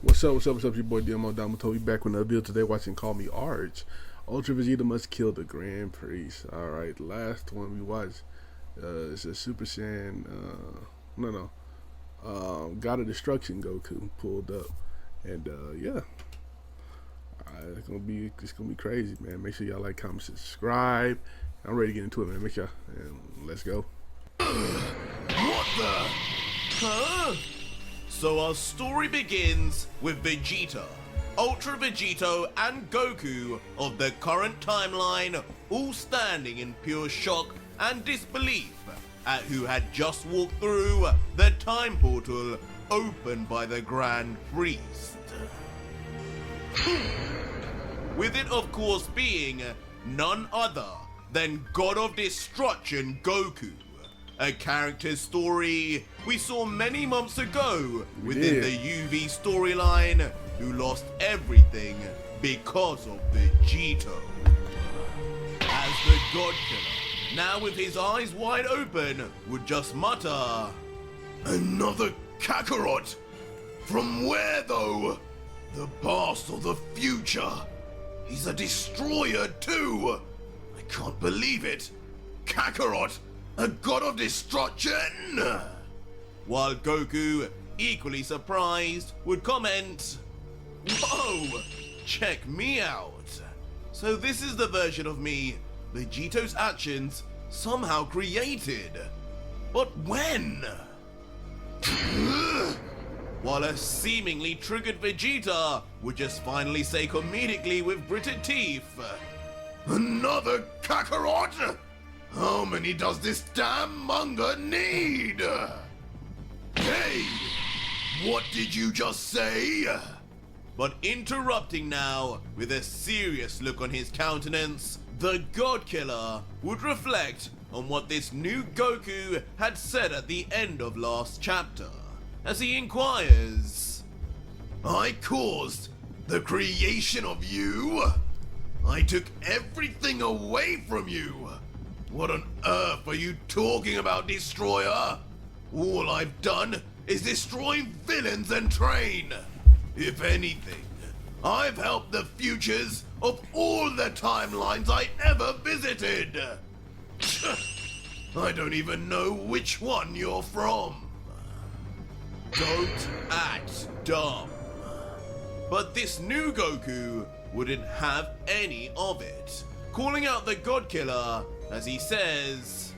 What's up, your boy Domuto. We back with another video today watching Call Me Arj. Ultra Vegeta must kill the Grand Priest. Alright, last one we watched is a Super Saiyan, God of Destruction Goku pulled up. And yeah. It's gonna be crazy, man. Make sure y'all like, comment, subscribe. I'm ready to get into it, man. Make sure and let's go. What the? Huh? So our story begins with Vegeta, Ultra Vegito and Goku of the current timeline all standing in pure shock and disbelief at who had just walked through the time portal opened by the Grand Priest. With it of course being none other than God of Destruction Goku. A character's story we saw many months ago within the UV storyline, who lost everything because of Vegito. As the God Killer, now with his eyes wide open, would just mutter, "Another Kakarot? From where though? The past or the future? He's a destroyer too! I can't believe it! Kakarot! A god of destruction?" While Goku, equally surprised, would comment, "Whoa, check me out. So this is the version of me Vegito's actions somehow created. But when?" While a seemingly triggered Vegeta would just finally say comedically with gritted teeth, "Another Kakarot? How many does this damn manga need? Hey, what did you just say?" But interrupting now, with a serious look on his countenance, the God Killer would reflect on what this new Goku had said at the end of last chapter, as he inquires, "I caused the creation of you? I took everything away from you. What on earth are you talking about, Destroyer? All I've done is destroy villains and train. If anything, I've helped the futures of all the timelines I ever visited. I don't even know which one you're from." Don't act dumb. But this new Goku wouldn't have any of it, calling out the God Killer as he says,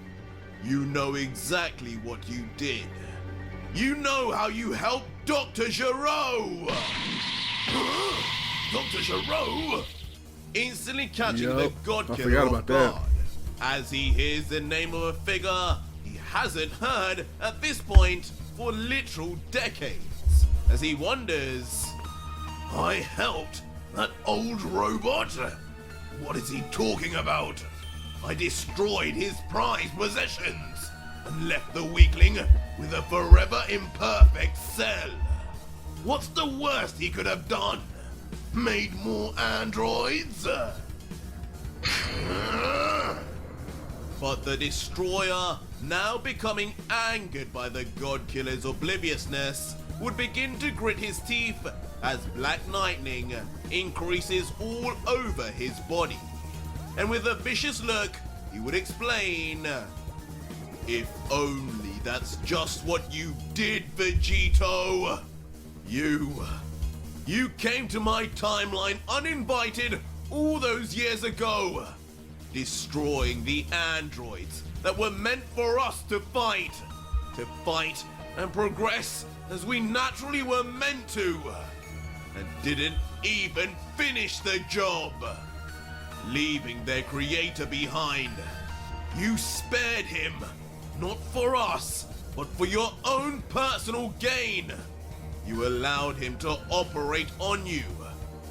"You know exactly what you did. You know how you helped Dr. Gero." Dr. Gero? Instantly catching the God Killer off guard, as he hears the name of a figure he hasn't heard at this point for literal decades, as he wonders, "I helped that old robot? What is he talking about? I destroyed his prized possessions and left the weakling with a forever imperfect cell. What's the worst he could have done? Made more androids?" But the Destroyer, now becoming angered by the God Killer's obliviousness, would begin to grit his teeth as black lightning increases all over his body. And with a vicious look, he would explain, "If only that's just what you did, Vegito. You came to my timeline uninvited all those years ago, destroying the androids that were meant for us to fight and progress as we naturally were meant to, and didn't even finish the job, leaving their creator behind. You spared him, not for us, but for your own personal gain. You allowed him to operate on you,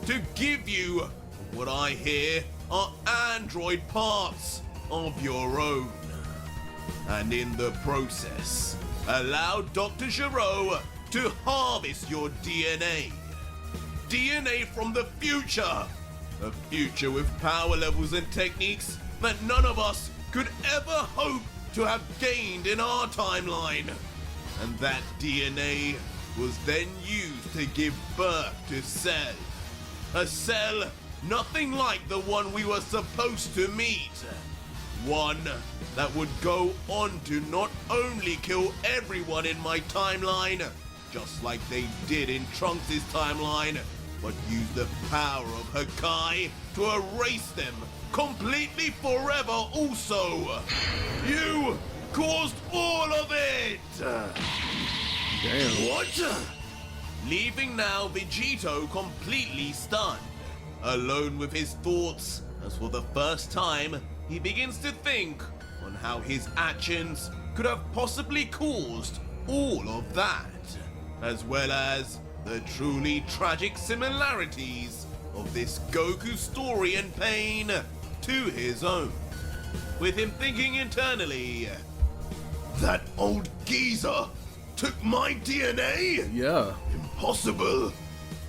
to give you, from what I hear, are android parts of your own. And in the process, allowed Dr. Gero to harvest your DNA. DNA from the future. A future with power levels and techniques that none of us could ever hope to have gained in our timeline. And that DNA was then used to give birth to Cell. A Cell nothing like the one we were supposed to meet. One that would go on to not only kill everyone in my timeline, just like they did in Trunks' timeline, but use the power of Hakai to erase them completely forever also. You caused all of it! Damn. What? Leaving now Vegito completely stunned, alone with his thoughts, as for the first time, he begins to think on how his actions could have possibly caused all of that, as well as the truly tragic similarities of this Goku story and pain to his own. With him thinking internally, that old geezer took my DNA? Yeah. Impossible.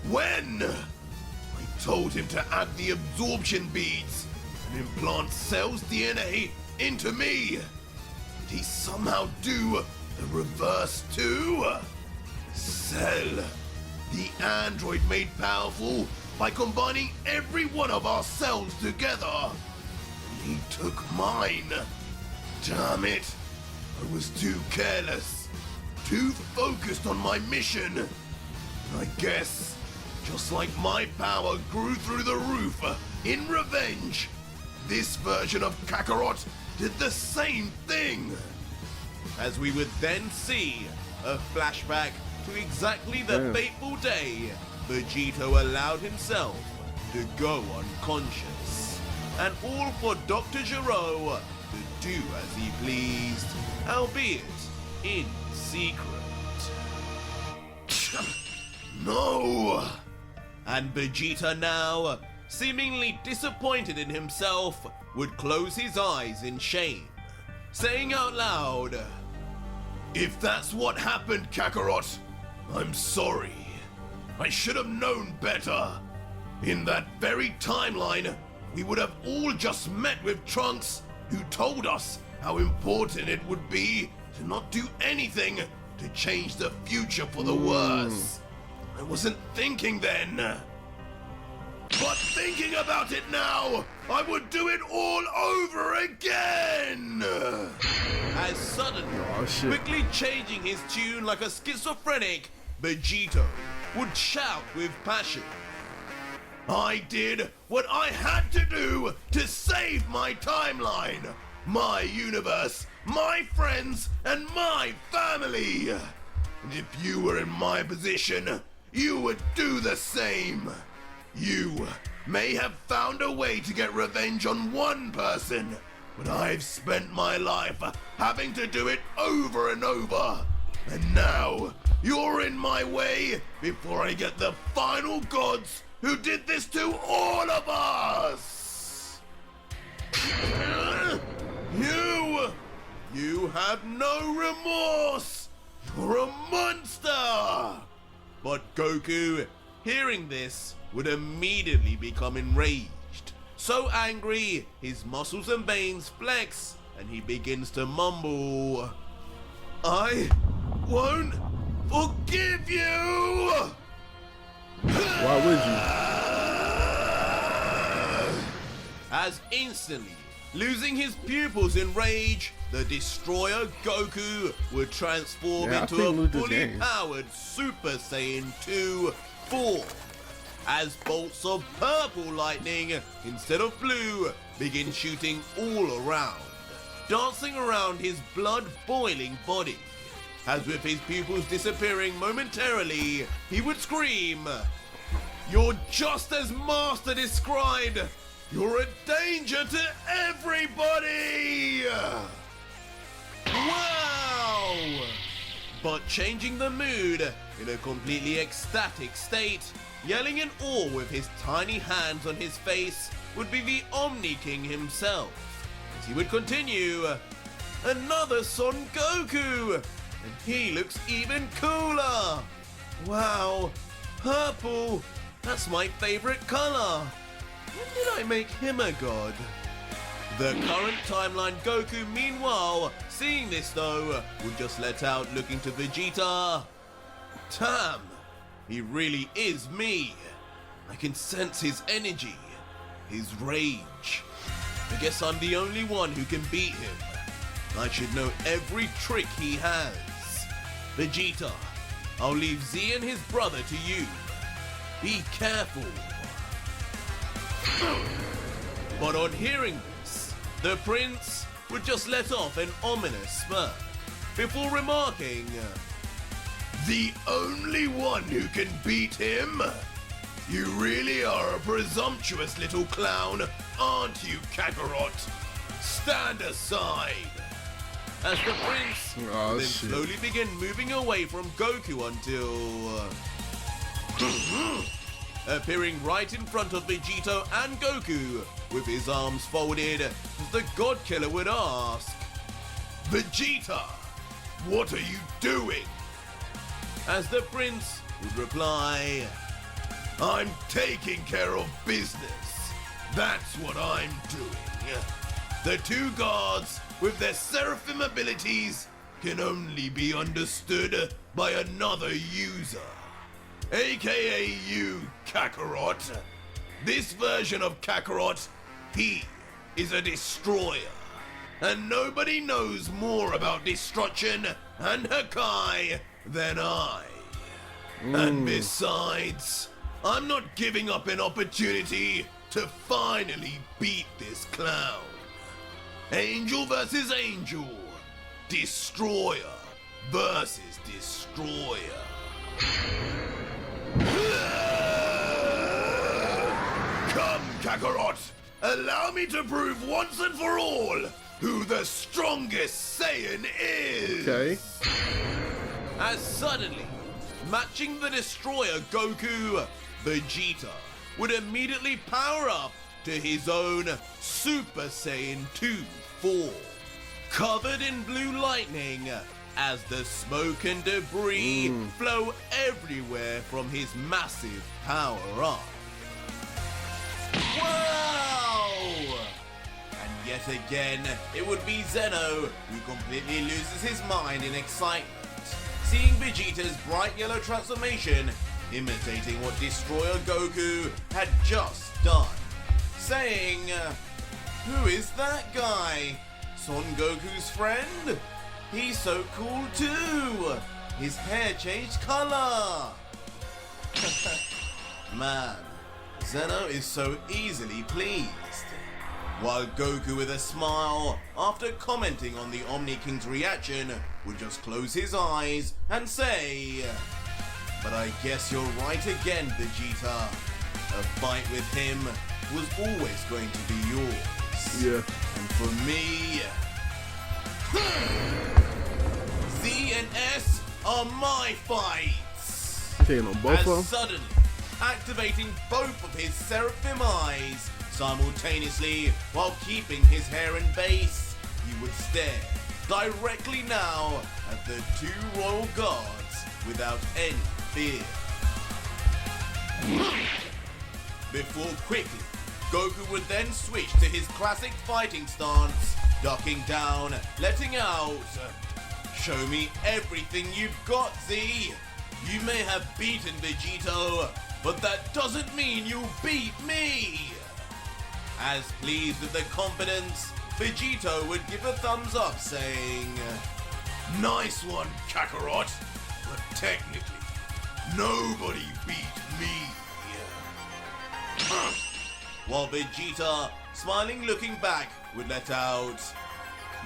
When? I told him to add the absorption beads and implant Cell's DNA into me. Did he somehow do the reverse too? Cell, the android made powerful by combining every one of our cells together. And he took mine. Damn it. I was too careless, too focused on my mission. I guess, just like my power grew through the roof in revenge, this version of Kakarot did the same thing. As we would then see a flashback to exactly the fateful day Vegito allowed himself to go unconscious. And all for Dr. Gero to do as he pleased, albeit in secret. No! And Vegeta now, seemingly disappointed in himself, would close his eyes in shame, saying out loud, "If that's what happened, Kakarot, I'm sorry. I should have known better. In that very timeline, we would have all just met with Trunks, who told us how important it would be to not do anything to change the future for the worse. I wasn't thinking then. But thinking about it now, I would do it all over again!" As suddenly, quickly changing his tune like a schizophrenic, Vegito would shout with passion. I did what I had to do to save my timeline, my universe, my friends, and my family. And if you were in my position, you would do the same. You may have found a way to get revenge on one person, but I've spent my life having to do it over and over. And now, you're in my way before I get the final gods who did this to all of us! You have no remorse! You're a monster! But Goku, hearing this, would immediately become enraged. So angry, his muscles and veins flex, and he begins to mumble, "I won't forgive you!" Why would you? As instantly, losing his pupils in rage, the destroyer Goku would transform into a fully powered Super Saiyan 2 form. As bolts of purple lightning, instead of blue, begin shooting all around, dancing around his blood-boiling body. As with his pupils disappearing momentarily, he would scream, "You're just as Master described! You're a danger to everybody!" Wow! But changing the mood, in a completely ecstatic state, yelling in awe with his tiny hands on his face, would be the Omni King himself. As he would continue, "Another Son Goku! And he looks even cooler! Wow, purple! That's my favorite color! When did I make him a god?" The current timeline Goku, meanwhile, seeing this though, would just let out looking to Vegeta, Damn, he really is me. I can sense his energy, his rage. I guess I'm the only one who can beat him. I should know every trick he has. Vegeta, I'll leave Z and his brother to you. Be careful. But on hearing this, the prince would just let off an ominous smirk before remarking, "The only one who can beat him? You really are a presumptuous little clown, aren't you, Kakarot? Stand aside." As the prince then slowly began moving away from Goku until appearing right in front of Vegito and Goku with his arms folded as the God Killer would ask, "Vegeta, what are you doing?" As the prince would reply, "I'm taking care of business. That's what I'm doing." The two gods with their seraphim abilities can only be understood by another user. AKA you, Kakarot. This version of Kakarot, he is a destroyer. And nobody knows more about destruction and Hakai than I. And besides, I'm not giving up an opportunity to finally beat this clown. Angel versus Angel. Destroyer versus Destroyer. Come, Kakarot. Allow me to prove once and for all who the strongest Saiyan is. Okay. As suddenly, matching the Destroyer Goku, Vegeta would immediately power up to his own Super Saiyan 2 form, covered in blue lightning as the smoke and debris flow everywhere from his massive power-up. Wow! And yet again, it would be Zeno who completely loses his mind in excitement, seeing Vegeta's bright yellow transformation imitating what Destroyer Goku had just done, saying, "Who is that guy? Son Goku's friend? He's so cool too! His hair changed color!" Man, Zeno is so easily pleased. While Goku with a smile, after commenting on the Omni King's reaction, would just close his eyes and say, "But I guess you're right again, Vegeta. A fight with him was always going to be yours. Yeah. And for me, Z and S are my fights." Taking on both As of them. suddenly, activating both of his seraphim eyes simultaneously while keeping his hair in base, he would stare directly now at the two royal gods without any fear. Before quickly, Goku would then switch to his classic fighting stance, ducking down, letting out, "Show me everything you've got, Z. You may have beaten Vegito, but that doesn't mean you beat me." As pleased with the confidence, Vegito would give a thumbs up saying, "Nice one, Kakarot, but technically, nobody beat me." While Vegeta, smiling looking back, would let out,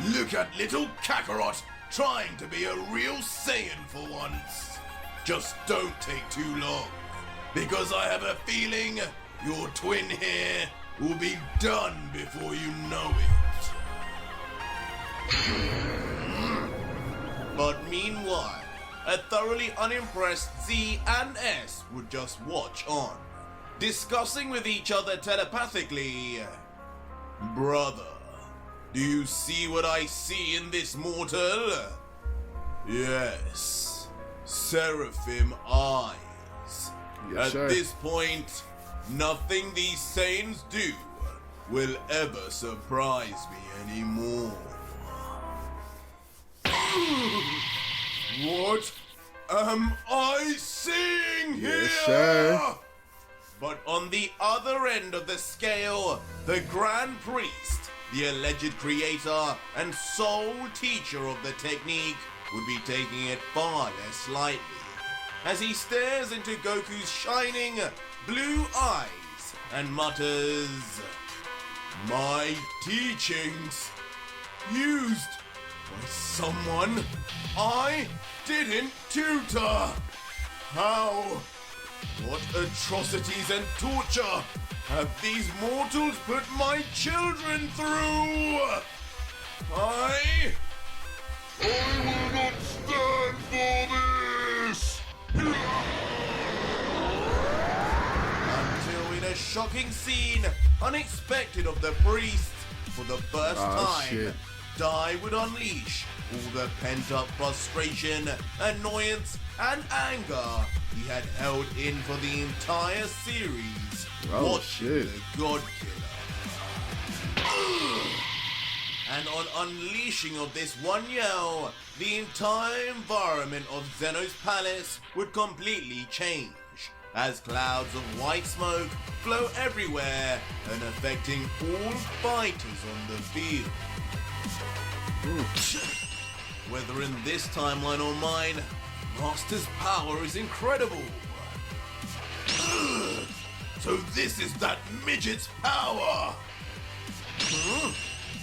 "Look at little Kakarot trying to be a real Saiyan for once. Just don't take too long, because I have a feeling your twin here will be done before you know it." But meanwhile, a thoroughly unimpressed Z and S would just watch on, discussing with each other telepathically, "Brother, do you see what I see in this mortal? Yes, seraphim eyes. Yes, At sir. this point, nothing these Saiyans do will ever surprise me anymore." What? Am I seeing here? Yes, sir. But on the other end of the scale, the Grand Priest, the alleged creator and sole teacher of the technique, would be taking it far less lightly, as he stares into Goku's shining blue eyes and mutters, "My teachings used by someone I didn't tutor. How? What atrocities and torture have these mortals put my children through? I will not stand for this!" Until in a shocking scene, unexpected of the priest, for the first time, shit. Dai would unleash all the pent-up frustration, annoyance, and anger he had held in for the entire series, watching shit. the God Killer. And on unleashing of this one yell, the entire environment of Zeno's palace would completely change, as clouds of white smoke flow everywhere and affecting all fighters on the field. Whether in this timeline or mine, Master's power is incredible. So this is that midget's power!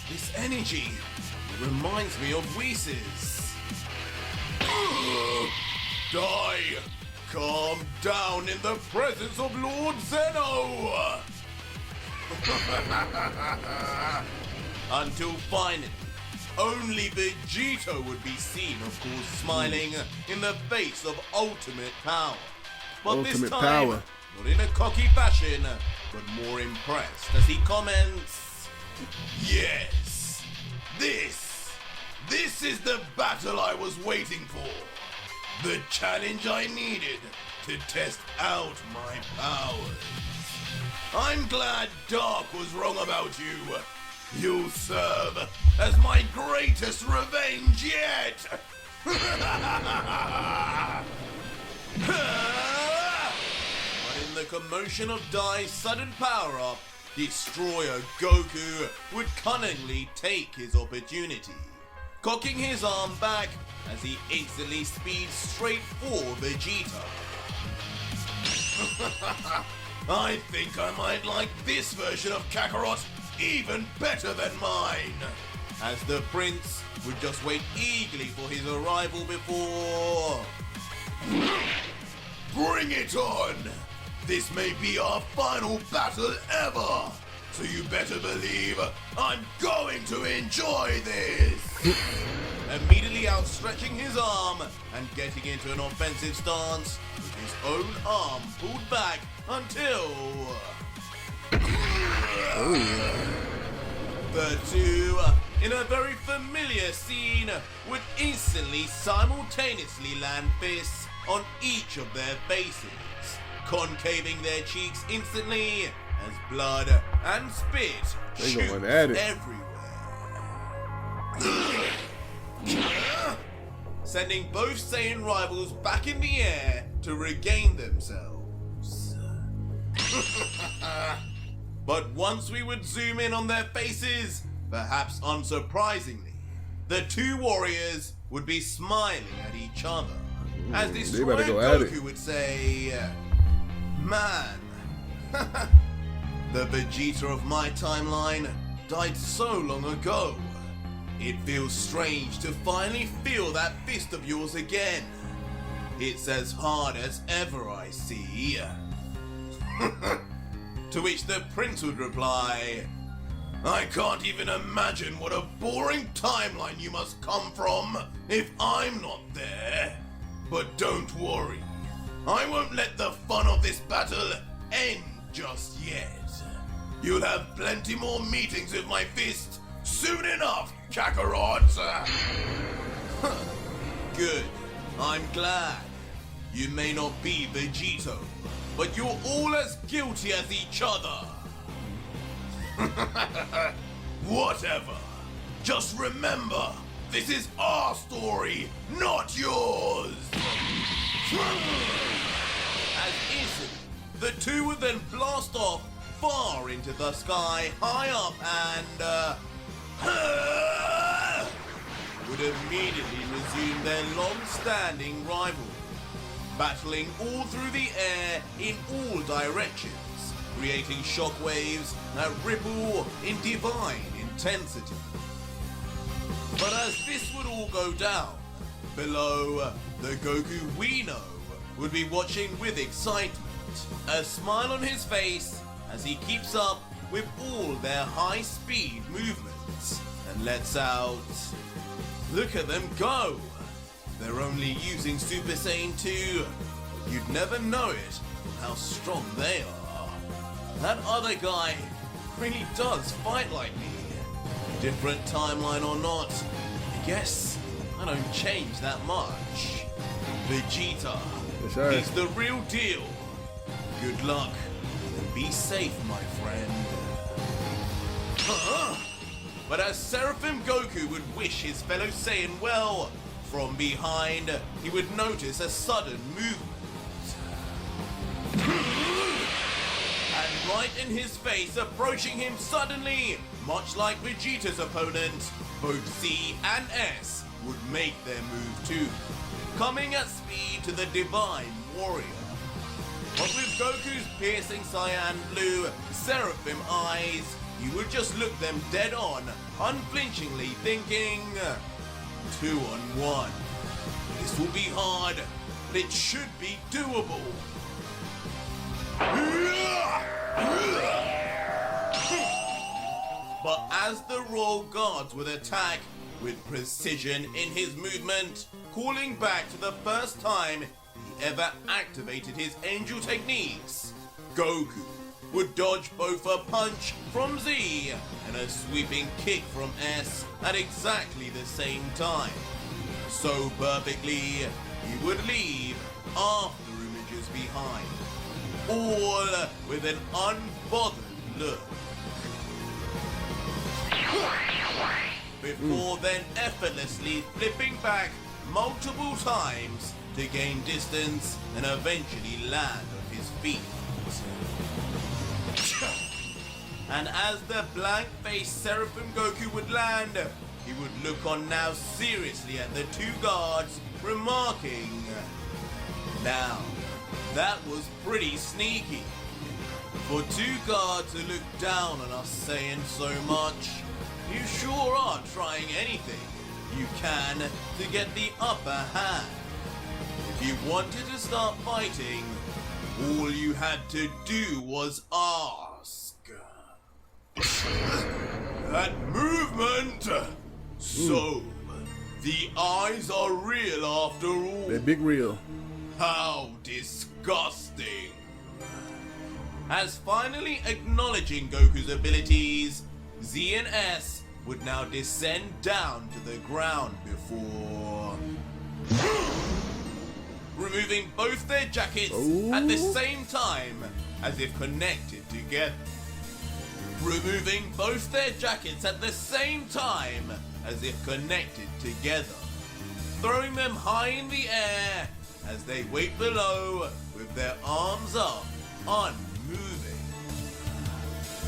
This energy reminds me of Whis'. Die! Calm down in the presence of Lord Zeno! Until finally, only Vegito would be seen, of course, smiling in the face of ultimate power. But this Ultimate time, power. not in a cocky fashion, but more impressed as he comments, "Yes, this is the battle I was waiting for. The challenge I needed to test out my powers. I'm glad Dark was wrong about you. You'll serve as my greatest revenge yet." But in the commotion of Dai's sudden power-up, Destroyer Goku would cunningly take his opportunity, cocking his arm back as he instantly speeds straight for Vegeta. I think I might like this version of Kakarot even better than mine, as the prince would just wait eagerly for his arrival before... Bring it on! This may be our final battle ever, so you better believe I'm going to enjoy this! Immediately outstretching his arm and getting into an offensive stance with his own arm pulled back until... The two, in a very familiar scene, would instantly simultaneously land fists on each of their faces, concaving their cheeks instantly as blood and spit shoots going at it. everywhere. Sending both Saiyan rivals back in the air to regain themselves. But once we would zoom in on their faces, perhaps unsurprisingly, the two warriors would be smiling at each other, as Destroyer better go at it. Goku would say, "Man, the Vegeta of my timeline died so long ago. It feels strange to finally feel that fist of yours again. It's as hard as ever, I see." To which the prince would reply, "I can't even imagine what a boring timeline you must come from if I'm not there. But don't worry, I won't let the fun of this battle end just yet. You'll have plenty more meetings with my fist soon enough, Kakarot." Good, I'm glad. You may not be Vegito, but you're all as guilty as each other. Whatever. Just remember, This is our story, not yours! As instantly, the two would then blast off far into the sky, high up, and would immediately resume their long-standing rivalry, battling all through the air in all directions, creating shockwaves that ripple in divine intensity. But as this would all go down, below, the Goku we know would be watching with excitement, a smile on his face as he keeps up with all their high-speed movements and lets out... Look at them go! They're only using Super Saiyan 2. You'd never know it, how strong they are. That other guy really does fight like me. Different timeline or not, I guess I don't change that much. Vegeta, Yes, sir. he's the real deal. Good luck, and be safe, my friend. Huh? But as Seraphim Goku would wish his fellow Saiyan well, from behind, he would notice a sudden movement. And right in his face, approaching him suddenly, much like Vegeta's opponent, both Z and S would make their move too, coming at speed to the Divine Warrior. But with Goku's piercing cyan blue Seraphim eyes, you would just look them dead on, unflinchingly thinking, 2-on-1. This will be hard, but it should be doable. But as the Royal Guards would attack with precision in his movement, calling back to the first time he ever activated his angel techniques, Goku would dodge both a punch from Z and a sweeping kick from S at exactly the same time. So perfectly, he would leave after images behind, all with an unbothered look. Before then effortlessly flipping back multiple times to gain distance and eventually land on his feet. And as the blank-faced Seraphim Goku would land, he would look on now seriously at the two guards, remarking, "Now, that was pretty sneaky. For two guards who look down on us saying so much, you sure are trying anything you can to get the upper hand. If you wanted to start fighting, all you had to do was ask." That movement! So, the eyes are real after all. That big reel. How disgusting! As finally acknowledging Goku's abilities, Z and S would now descend down to the ground before removing both their jackets at the same time as if connected together. Removing both their jackets at the same time as if connected together. Throwing them high in the air as they wait below with their arms up, unmoving.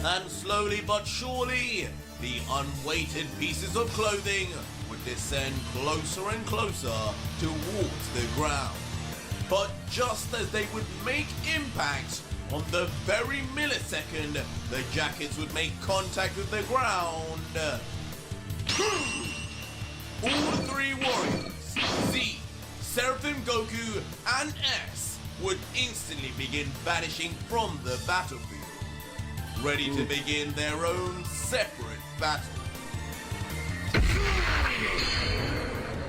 And slowly but surely, the unweighted pieces of clothing would descend closer and closer towards the ground. But just as they would make impact, on the very millisecond, the jackets would make contact with the ground. All three warriors, Z, Seraphim Goku, and S, would instantly begin vanishing from the battlefield, ready to begin their own separate battle.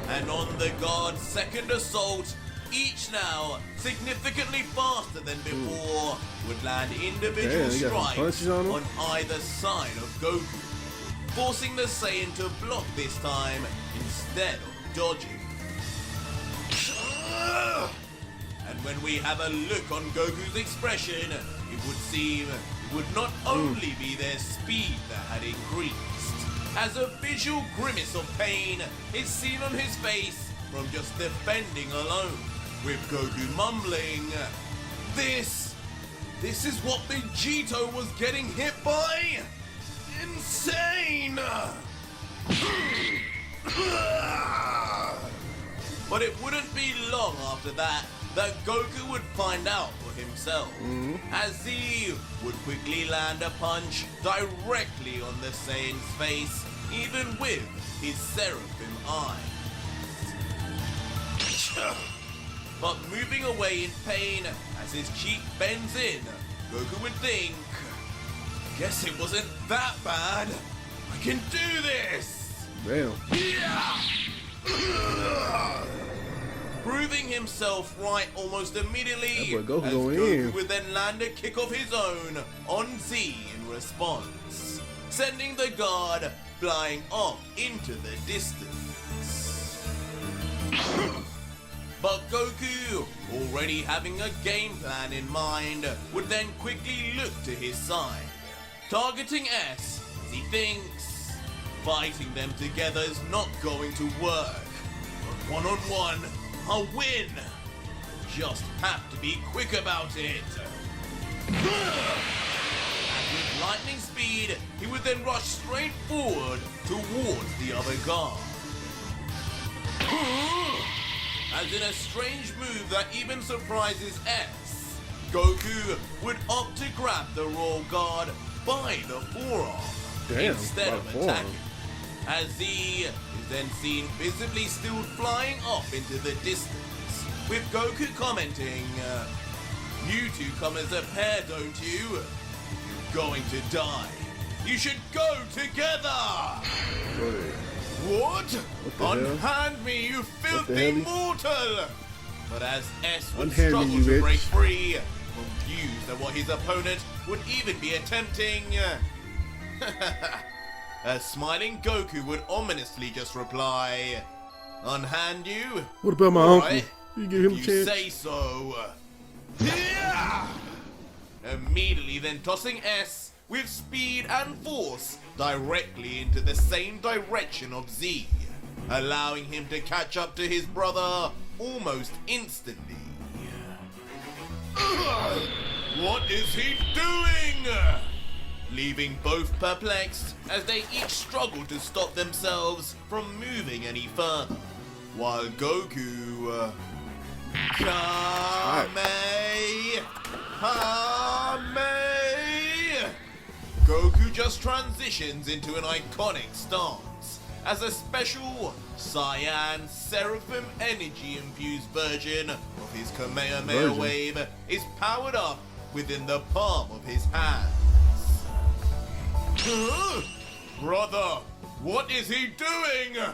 And on the guard's second assault, each now significantly faster than before would land individual strikes on either side of Goku, forcing the Saiyan to block this time instead of dodging. And when we have a look on Goku's expression, it would seem it would not only be their speed that had increased, as a visual grimace of pain is seen on his face from just defending alone, with Goku mumbling, This is what Vegito was getting hit by? Insane! But it wouldn't be long after that Goku would find out for himself, as Z would quickly land a punch directly on the Saiyan's face, even with his seraphim eyes. But moving away in pain as his cheek bends in, Goku would think, guess it wasn't that bad. I can do this! Damn. Proving himself right almost immediately, That boy Goku as going Goku in. would then land a kick of his own on Z in response, sending the guard flying off into the distance. But Goku, already having a game plan in mind, would then quickly look to his side, targeting S as he thinks fighting them together is not going to work. But one-on-one, I'll win. Just have to be quick about it. And with lightning speed, he would then rush straight forward towards the other guard. As in a strange move that even surprises S, Goku would opt to grab the royal guard by the forearm instead by of the forearm. attacking. As Z is then seen visibly still flying off into the distance, with Goku commenting, you two come as a pair, don't you? If you're going to die, you should go together! What? the hell? Unhand me, you filthy mortal! But as S would Unhand me, struggle you to bitch. break free, confused at what his opponent would even be attempting, a smiling Goku would ominously just reply, unhand you? What about my All uncle? right, You give him a you chance. say so. Yeah! Immediately then tossing S with speed and force directly into the same direction of Z, allowing him to catch up to his brother almost instantly. What is he doing? Leaving both perplexed as they each struggle to stop themselves from moving any further, while Goku Goku just transitions into an iconic stance as a special Cyan Seraphim energy infused version of his Kamehameha wave is powered up within the palm of his hands. Brother, what is he doing?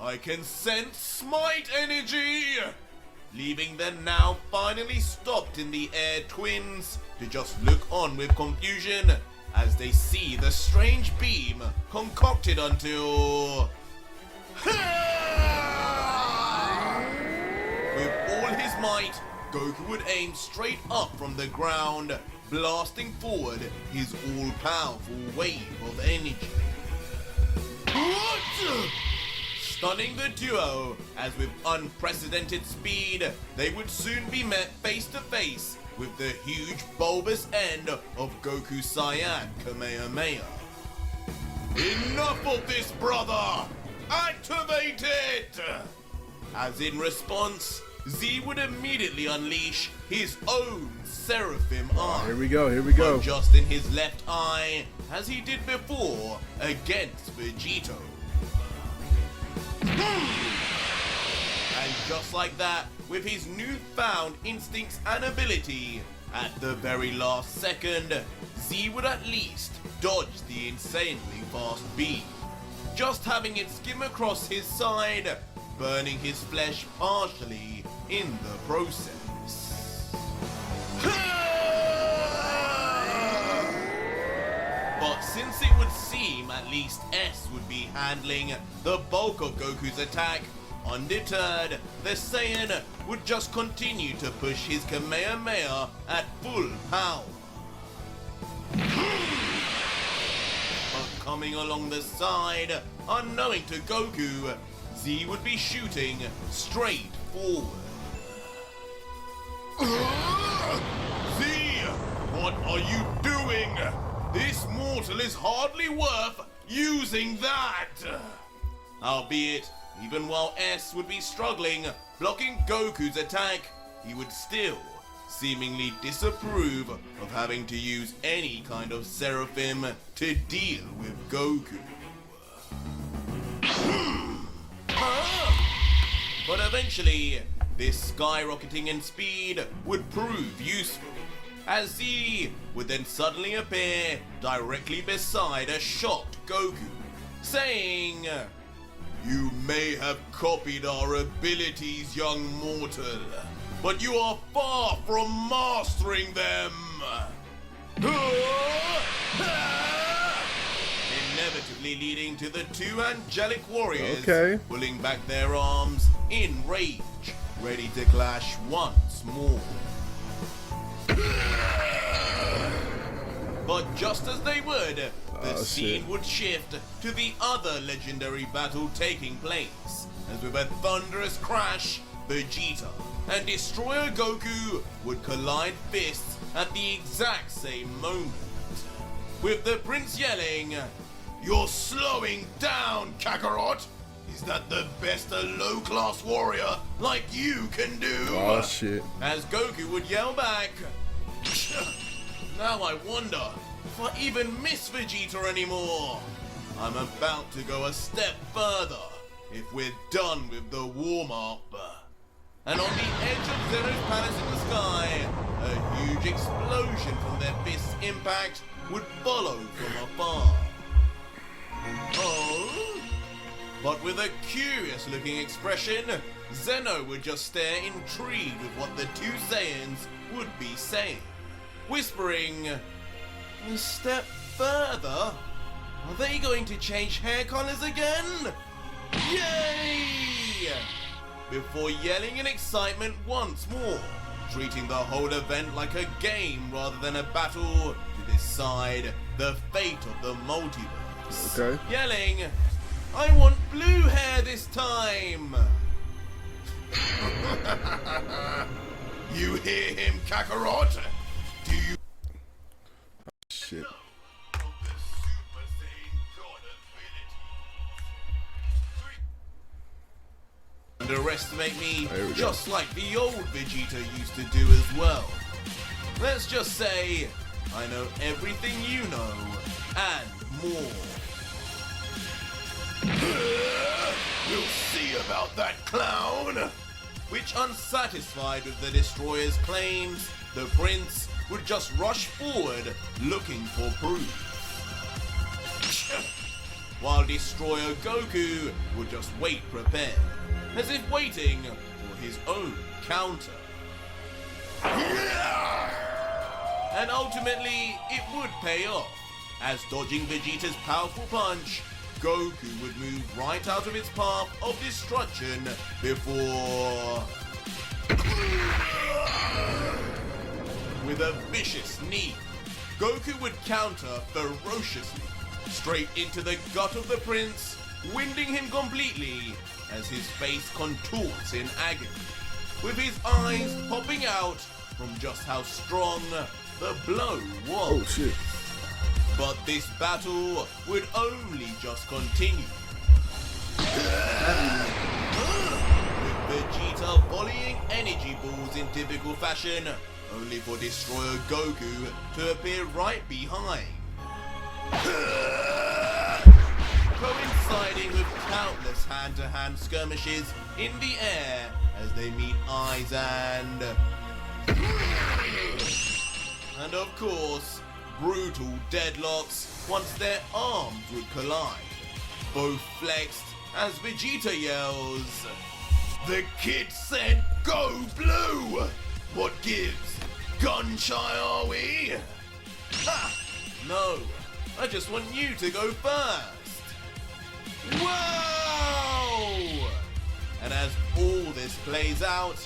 I can sense smite energy! Leaving them now finally stopped in the air twins to just look on with confusion as they see the strange beam concocted until... With all his might, Goku would aim straight up from the ground, blasting forward his all-powerful wave of energy. Stunning the duo, as with unprecedented speed, they would soon be met face to face with the huge bulbous end of Goku Cyan Kamehameha. Enough of this, brother! Activate it! As in response, Z would immediately unleash his own Seraphim eye. Here we go, here we go. But just in his left eye, as he did before against Vegito. And just like that, with his newfound instincts and ability, at the very last second, Z would at least dodge the insanely fast beam, just having it skim across his side, burning his flesh partially in the process. But since it would seem at least S would be handling the bulk of Goku's attack, undeterred, the Saiyan would just continue to push his Kamehameha at full power. But coming along the side, unknowing to Goku, Z would be shooting straight forward. Z, what are you doing? This mortal is hardly worth using that. Albeit, even while S would be struggling, blocking Goku's attack, he would still seemingly disapprove of having to use any kind of seraphim to deal with Goku. But eventually, this skyrocketing in speed would prove useful, as Z would then suddenly appear directly beside a shocked Goku, saying, "You may have copied our abilities, young mortal, but you are far from mastering them." Inevitably leading to the two angelic warriors pulling back their arms in rage, ready to clash once more. But just as they would, the scene would shift to the other legendary battle taking place, as with a thunderous crash, Vegeta and Destroyer Goku would collide fists at the exact same moment, with the prince yelling, "You're slowing down, Kakarot! Is that the best a low-class warrior like you can do?" Oh shit. As Goku would yell back, "Now I wonder if I even miss Vegeta anymore. I'm about to go a step further if we're done with the warm-up." And on the edge of Zeno's palace in the sky, a huge explosion from their fist's impact would follow from afar. Oh? But with a curious-looking expression, Zeno would just stare intrigued with what the two Saiyans would be saying, whispering, "A step further? Are they going to change hair colors again? Yay!" Before yelling in excitement once more, treating the whole event like a game rather than a battle to decide the fate of the multiverse. Yelling, "I want blue hair this time!" You hear him, Kakarot? Do you Shit. underestimate me just like the old Vegeta used to do as well? Let's just say I know everything you know and more. We'll see about that, clown! Which, unsatisfied with the Destroyer's claims, the Prince would just rush forward looking for proof. While Destroyer Goku would just wait prepared, as if waiting for his own counter. And ultimately, it would pay off, as dodging Vegeta's powerful punch, Goku would move right out of its path of destruction before... With a vicious knee, Goku would counter ferociously, straight into the gut of the Prince, winding him completely as his face contorts in agony, with his eyes popping out from just how strong the blow was. Oh shit. But this battle would only just continue. With Vegeta volleying energy balls in typical fashion, only for Destroyer Goku to appear right behind. Coinciding with countless hand-to-hand skirmishes in the air as they meet eyes and of course, brutal deadlocks once their arms would collide. Both flexed as Vegeta yells, "The kid said go blue! What gives? Gun shy are we?" Ha! No, I just want you to go first. Whoa! And as all this plays out,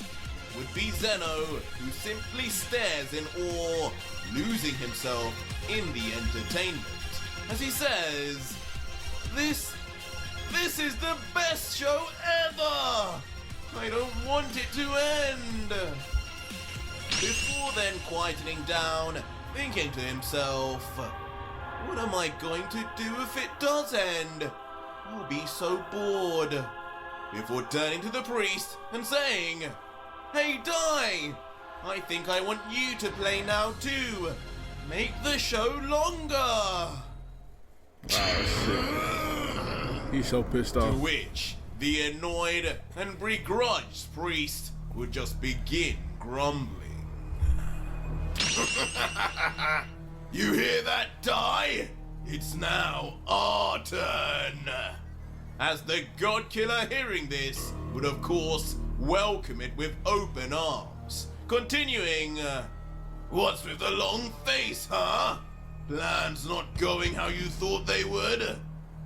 would be Zeno, who simply stares in awe, losing himself in the entertainment, as he says, This is the best show ever! I don't want it to end! Before then quietening down, thinking to himself, what am I going to do if it does end? I'll be so bored. Before turning to the priest and saying, hey Dai, I think I want you to play now too. Make the show longer. Oh shit. He's so pissed off. To which the annoyed and begrudged priest would just begin grumbling. You hear that, Dai? It's now our turn. As the God Killer hearing this would of course welcome it with open arms. Continuing, what's with the long face, huh? Plans not going how you thought they would?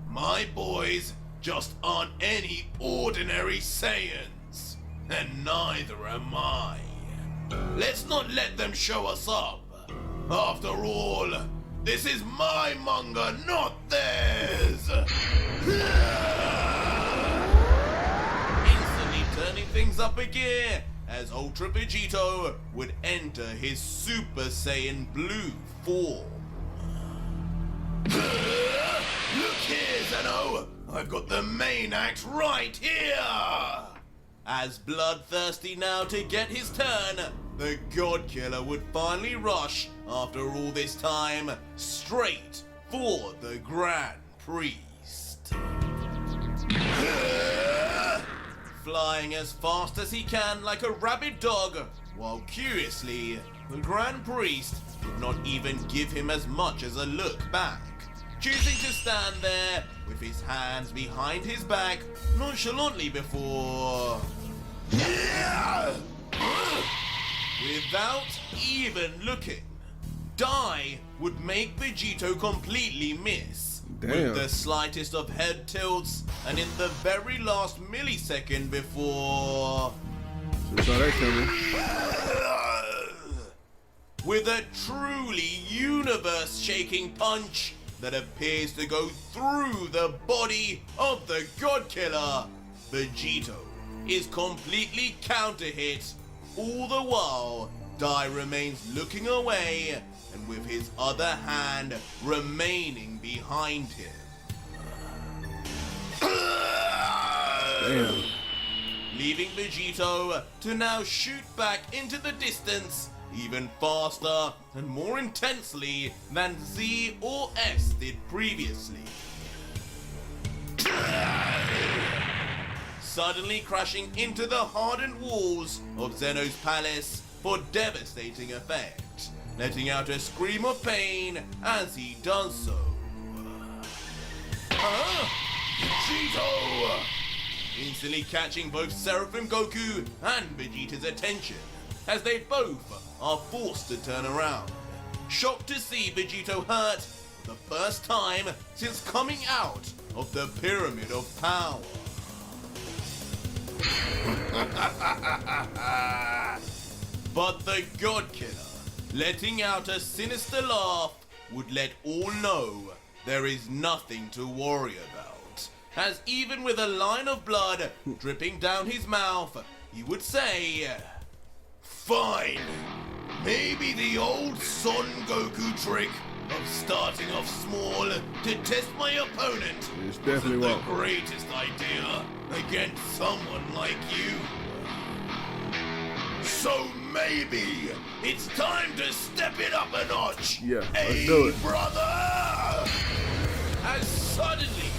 My boys just aren't any ordinary Saiyans, and neither am I. Let's not let them show us up. After all, this is my manga, not theirs! Instantly turning things up a gear as Ultra Vegito would enter his Super Saiyan Blue form. Look here, Zeno! I've got the main act right here! As bloodthirsty now to get his turn, the God Killer would finally rush, after all this time, straight for the Grand Priest. Flying as fast as he can like a rabid dog, while curiously, the Grand Priest would not even give him as much as a look back, choosing to stand there with his hands behind his back nonchalantly before... Without even looking, Dai would make Vegito completely miss. Damn. With the slightest of head tilts, and in the very last millisecond before... So saw that coming. With a truly universe-shaking punch that appears to go through the body of the God Killer, Vegito is completely counter-hit. All the while, Dai remains looking away and with his other hand remaining behind him. Damn. Leaving Vegito to now shoot back into the distance even faster and more intensely than Z or S did previously. Suddenly crashing into the hardened walls of Zeno's palace for devastating effect, letting out a scream of pain as he does so. Vegito! Instantly catching both Seraphim Goku and Vegeta's attention, as they both are forced to turn around, shocked to see Vegito hurt for the first time since coming out of the Pyramid of Power. But the God Killer, letting out a sinister laugh, would let all know there is nothing to worry about, as even with a line of blood dripping down his mouth, he would say, fine, maybe the old Son Goku trick of starting off small to test my opponent It's definitely wasn't the wrong. greatest idea against someone like you. So maybe it's time to step it up a notch. Yeah, let's hey, do it. brother! As suddenly,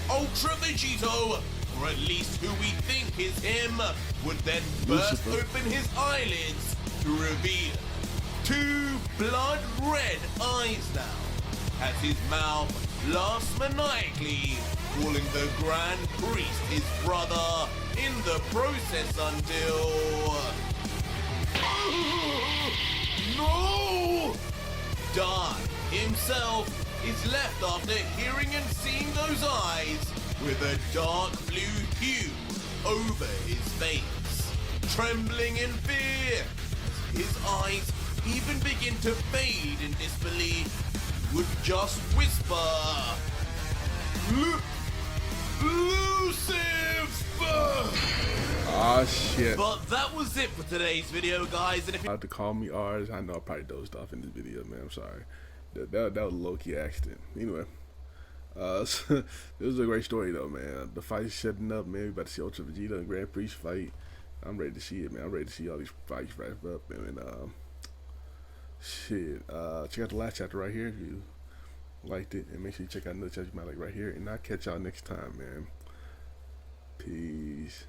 Ultra Vegito, or at least who we think is him, would then burst Lucifer. open his eyelids to reveal two blood-red eyes now, as his mouth laughs maniacally, calling the Grand Priest his brother in the process until... No! Dai himself is left after hearing and seeing those eyes with a dark blue hue over his face, trembling in fear. His eyes even begin to fade in disbelief, would just whisper, exclusive. Ah, shit. But that was it for today's video, guys. And if Out to call me ours. I know I probably dozed off in this video, man. I'm sorry. That was a low-key accident. Anyway, so, this was a great story though, man. The fight's setting up, man. We about to see Ultra Vegeta and Grand Prix fight. I'm ready to see it, man. I'm ready to see all these fights wrap up, man. And shit. Check out the last chapter right here if you liked it, and make sure you check out another chapter you might like right here. And I'll catch y'all next time, man. Peace.